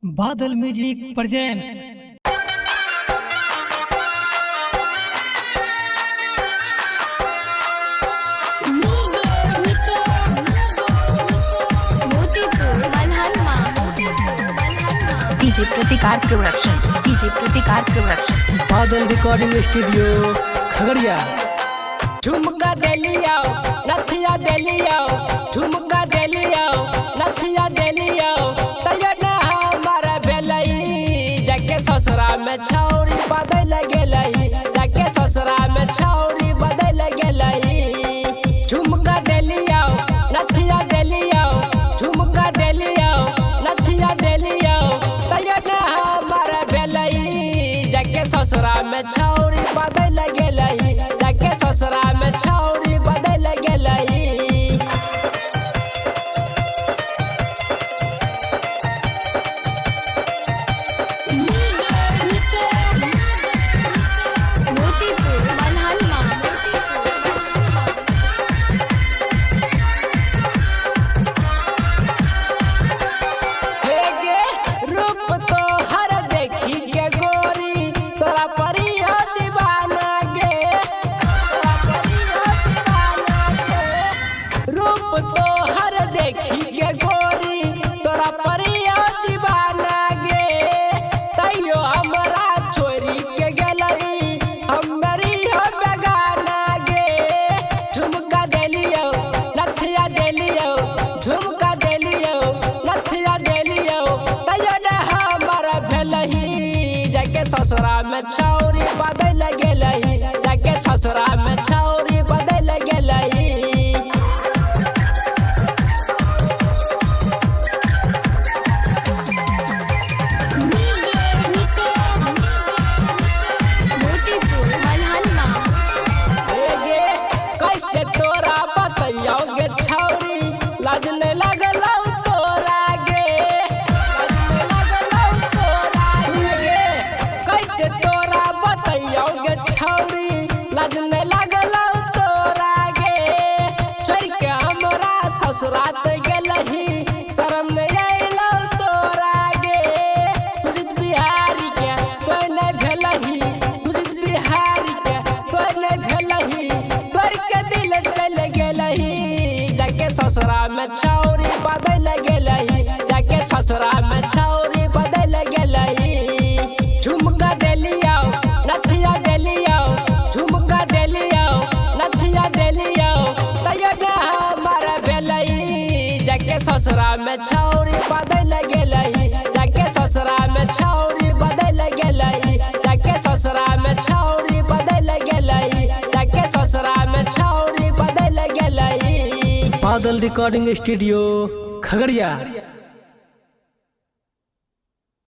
बादल music presents. DJ प्रतिकार production बादल recording studio Khagaria. झुमका देलिया नथिया देलिया, झुमका देलिया नथिया देलिया, तैयो न हमारा भेलई जाके ससुरा में छौरी बदल गेलई, जाके ससुरा में छौरी बदल गेलई। झुमका देलिया नथिया देलिया, झुमका देलिया नथिया देलिया, तैयो न हमारा भेलई जाके ससुरा में छौरी बदल गेलई, जाके ससुरा में छौरी बदल गेलई। रूप तो हर देखी के गोरी तोरा परियो दीवाना गे, तोरा परियो दीवाना गे। रूप तो हर देखी के गोरी तोरा परियो दीवाना गे, तैयो हमरा छोरी के गेलई हमरी हो बेगाना गे। झुमका देलियो नथिया देलियो, झुमका देलियो नथिया देलियो, तैयो न हमारा भेलही जाके ससुरा में छौरी बदल गेलई, जाके ससुरा में छौरी बदल गेलई। गे कैसे तोरा बतैयो गे छौरी, लाज नहीं लगलौ तोरा गे, लाज नहीं लगलौ तोरा गे। कैसे तोरा बतैयो गे छौरी, लाज नहीं लगलौ तोरा गे। छोड़ के हमरा ससुरात गेलही, शरम नहीं अइलौ तोरा गे। पुरित बिहारी के कोई नहीं भेलही, पुरित बिहारी के कोई नहीं भेलही, तोर के दिल चल गेलही जाके ससुरा में छौरी बदल गेलही, जाके ससुरा में छौरी बदल गेलही। झुमका देलिया नथिया देलिया, झुमका देलिया नथिया देलिया, तैयो न हमारा भेलई जाके ससुरा में छौरी बदल गेलही, जाके ससुरा में छौरी बदल गेलही, जाके ससुरा में छौरी बदल गेलही, जाके ससुरा में छौरी बदल गेलही। बादल रिकॉर्डिंग स्टूडियो खगड़िया।